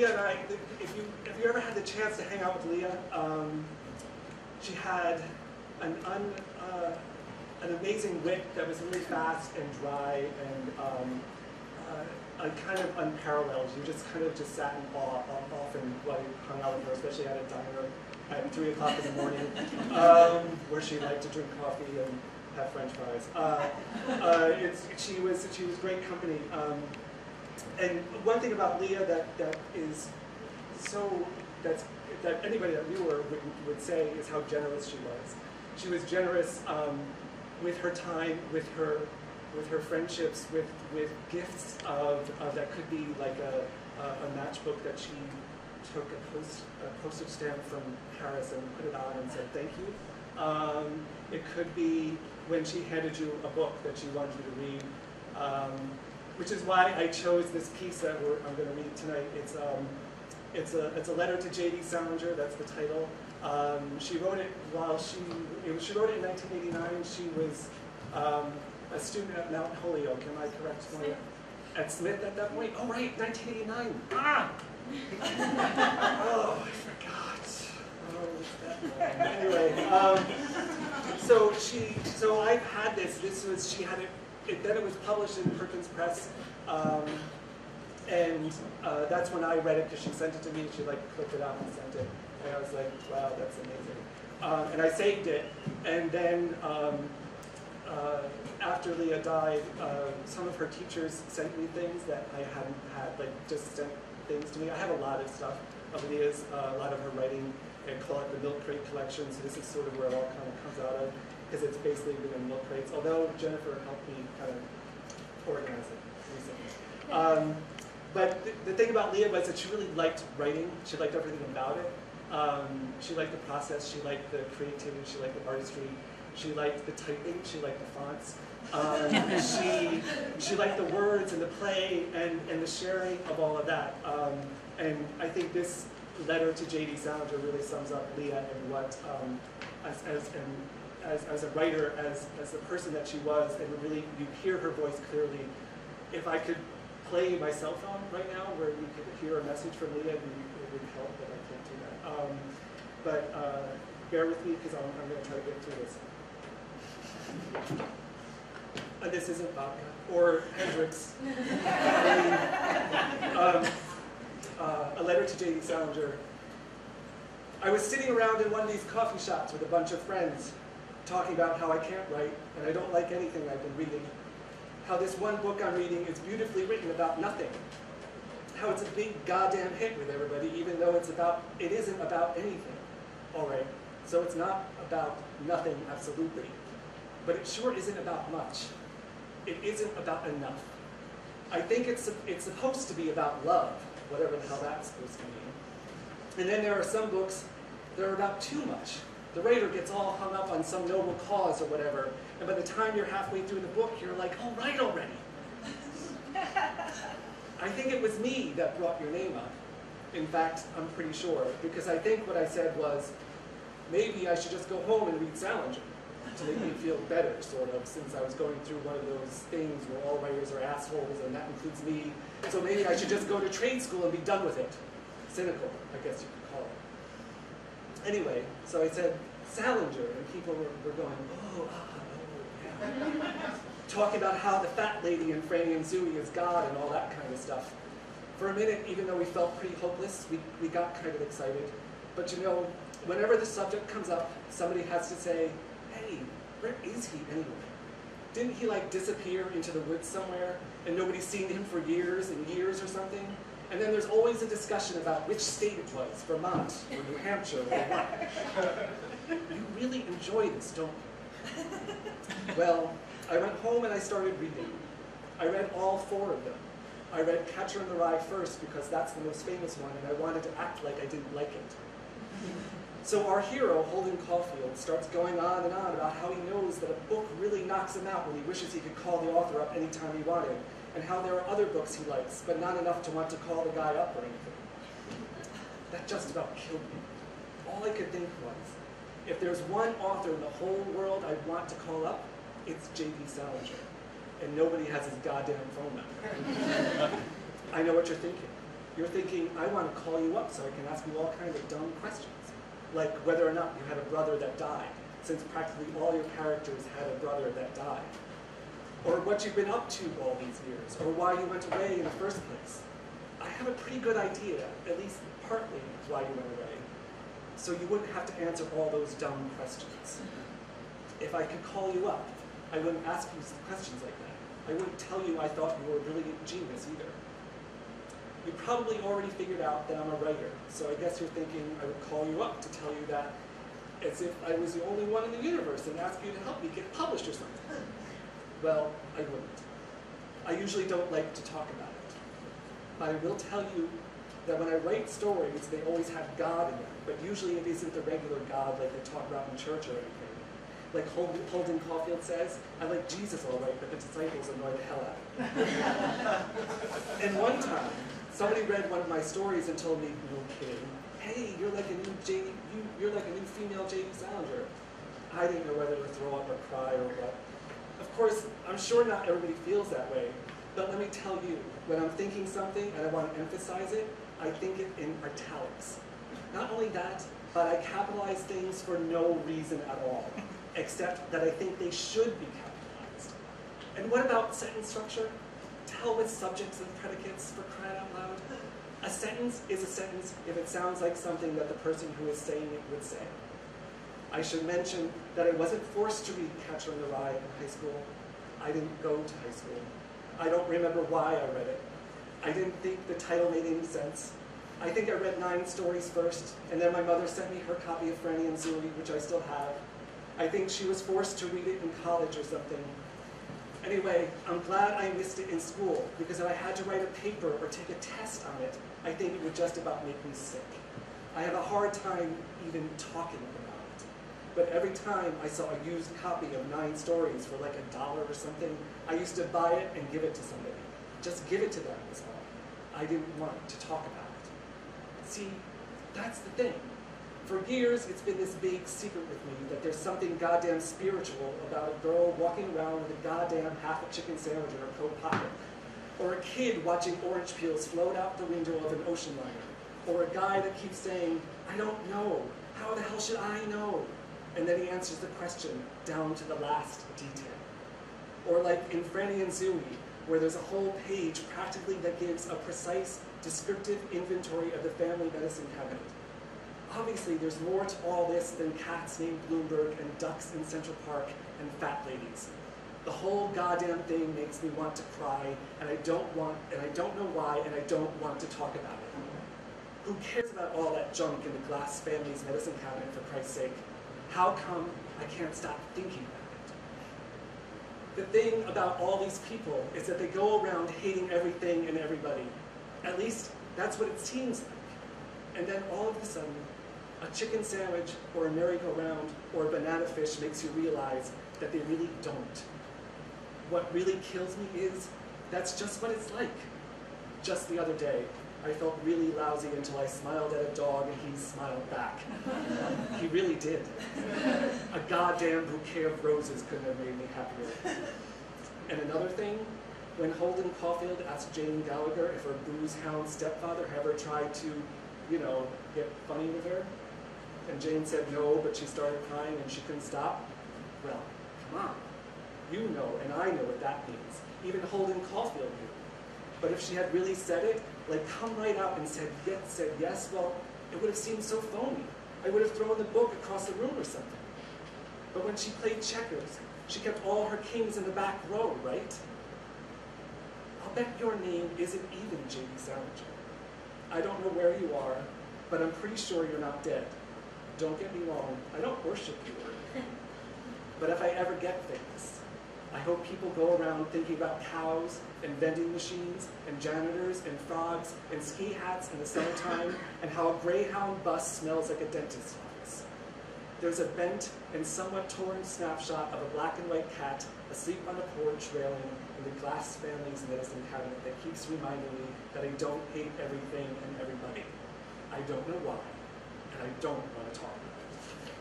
Leah and I, if you ever had the chance to hang out with Leah, she had an amazing wit that was really fast and dry and kind of unparalleled. You just kind of just sat in awe often while you hung out with her, especially at a diner at 3 o'clock in the morning, where she liked to drink coffee and have French fries. She was great company. And one thing about Leah that anybody that knew her would say is how generous she was. She was generous with her time, with her friendships, with gifts that could be like a matchbook that she took a postage stamp from Paris and put it on and said thank you. It could be when she handed you a book that she wanted you to read, which is why I chose this piece that I'm going to read tonight. It's a letter to J.D. Salinger. That's the title. She wrote it she wrote it in 1989. She was a student at Mount Holyoke. Am I correct? Smith. At Smith at that point. Oh right, 1989. Ah. Oh, I forgot. Oh, anyway, so I've had this. She had it. Then it was published in Perkins Press, and that's when I read it because she sent it to me. She like clicked it out and sent it, and I was like, wow, that's amazing. And I saved it, and then after Leah died, some of her teachers sent me things that I hadn't had, like just sent things to me. I have a lot of stuff of Leah's, a lot of her writing. I call it the Milk Crate Collection, so this is sort of where it all kind of comes out of, because it's basically been in milk crates, although Jennifer helped me kind of organize it recently. But the thing about Leah was that she really liked writing. She liked everything about it. She liked the process. She liked the creativity. She liked the artistry. She liked the typing. She liked the fonts. She liked the words and the play and the sharing of all of that. And I think this letter to J.D. Salinger really sums up Leah and what, as a writer, as the person that she was, and really you hear her voice clearly. If I could play my cell phone right now where you could hear a message from Leah, it would help, but I can't do that. Bear with me because I'm going to try to get through this. This isn't vodka or Hendrix. A letter to J.D. Salinger. I was sitting around in one of these coffee shops with a bunch of friends, talking about how I can't write and I don't like anything I've been reading. How this one book I'm reading is beautifully written about nothing. How it's a big goddamn hit with everybody, even though it isn't about anything. All right, so it's not about nothing, absolutely. But it sure isn't about much. It isn't about enough. I think it's supposed to be about love, whatever the hell that's supposed to mean. And then there are some books that are about too much. The writer gets all hung up on some noble cause or whatever, and by the time you're halfway through the book, you're like, oh, right already. I think it was me that brought your name up. In fact, I'm pretty sure, because I think what I said was, maybe I should just go home and read Salinger to make me feel better, sort of, since I was going through one of those things where all writers are assholes, and that includes me. So maybe I should just go to trade school and be done with it. Cynical, I guess you could call it. Anyway, so I said, Salinger, and people were going, oh, yeah. Talking about how the fat lady in Franny and Zooey is God and all that kind of stuff. For a minute, even though we felt pretty hopeless, we got kind of excited. But you know, whenever the subject comes up, somebody has to say, hey, where is he anyway? Didn't he like disappear into the woods somewhere and nobody's seen him for years and years or something? And then there's always a discussion about which state it was, Vermont or New Hampshire or what. You really enjoy this, don't you? Well, I went home and I started reading. I read all 4 of them. I read Catcher in the Rye first because that's the most famous one, and I wanted to act like I didn't like it. So our hero, Holden Caulfield, starts going on and on about how he knows that a book really knocks him out when he wishes he could call the author up anytime he wanted, and how there are other books he likes, but not enough to want to call the guy up or anything. That just about killed me. All I could think was, if there's one author in the whole world I'd want to call up, it's J.D. Salinger. And nobody has his goddamn phone number. I know what you're thinking. You're thinking, I want to call you up so I can ask you all kinds of dumb questions, like whether or not you had a brother that died, since practically all your characters had a brother that died. Or what you've been up to all these years, or why you went away in the first place. I have a pretty good idea, at least partly, why you went away, so you wouldn't have to answer all those dumb questions. If I could call you up, I wouldn't ask you questions like that. I wouldn't tell you I thought you were a brilliant genius either. You probably already figured out that I'm a writer, so I guess you're thinking I would call you up to tell you that as if I was the only one in the universe and ask you to help me get published or something. Well, I wouldn't. I usually don't like to talk about it. But I will tell you that when I write stories, they always have God in them, but usually it isn't the regular God like they talk about in church or anything. Like Holden Caulfield says, I like Jesus all right, but the disciples annoy the hell out of me. And one time, somebody read one of my stories and told me, no kidding, hey, you're like a new female J.D. Salinger. I didn't know whether to throw up or cry or what. Of course, I'm sure not everybody feels that way, but let me tell you, when I'm thinking something and I want to emphasize it, I think it in italics. Not only that, but I capitalize things for no reason at all, except that I think they should be capitalized. And what about sentence structure? Tell with subjects and predicates, for crying out loud. A sentence is a sentence if it sounds like something that the person who is saying it would say. I should mention that I wasn't forced to read Catcher in the Rye in high school. I didn't go to high school. I don't remember why I read it. I didn't think the title made any sense. I think I read 9 stories first, and then my mother sent me her copy of Franny and Zooey, which I still have. I think she was forced to read it in college or something. Anyway, I'm glad I missed it in school, because if I had to write a paper or take a test on it, I think it would just about make me sick. I have a hard time even talking about it. But every time I saw a used copy of 9 stories for like $1 or something, I used to buy it and give it to somebody. Just give it to them is all. I didn't want to talk about it. See, that's the thing. For years, it's been this big secret with me that there's something goddamn spiritual about a girl walking around with a goddamn half a chicken sandwich in her coat pocket, or a kid watching orange peels float out the window of an ocean liner, or a guy that keeps saying, I don't know, how the hell should I know? And then he answers the question down to the last detail. Or like in Franny and Zooey, where there's a whole page practically that gives a precise, descriptive inventory of the family medicine cabinet. Obviously, there's more to all this than cats named Bloomberg and ducks in Central Park and fat ladies. The whole goddamn thing makes me want to cry, and I don't know why, and I don't want to talk about it. Who cares about all that junk in the glass family's medicine cabinet, for Christ's sake? How come I can't stop thinking about it? The thing about all these people is that they go around hating everything and everybody. At least, that's what it seems like. And then all of a sudden, a chicken sandwich or a merry-go-round or a banana fish makes you realize that they really don't. What really kills me is that's just what it's like. Just the other day, I felt really lousy until I smiled at a dog and he smiled back. He really did. A goddamn bouquet of roses couldn't have made me happier. And another thing, when Holden Caulfield asked Jane Gallagher if her booze-hound stepfather ever tried to, get funny with her, and Jane said no, but she started crying and she couldn't stop, well, come on. You know and I know what that means. Even Holden Caulfield knew. But if she had really said it, like come right out and said yes, well, it would have seemed so phony. I would have thrown the book across the room or something. But when she played checkers, she kept all her kings in the back row, right? I'll bet your name isn't even J.D. Salinger. I don't know where you are, but I'm pretty sure you're not dead. Don't get me wrong, I don't worship you. But if I ever get famous, I hope people go around thinking about cows and vending machines and janitors and frogs and ski hats in the summertime and how a Greyhound bus smells like a dentist's office. There's a bent and somewhat torn snapshot of a black and white cat asleep on a porch railing in the glass family's medicine cabinet that keeps reminding me that I don't hate everything and everybody. I don't know why, and I don't want to talk about it.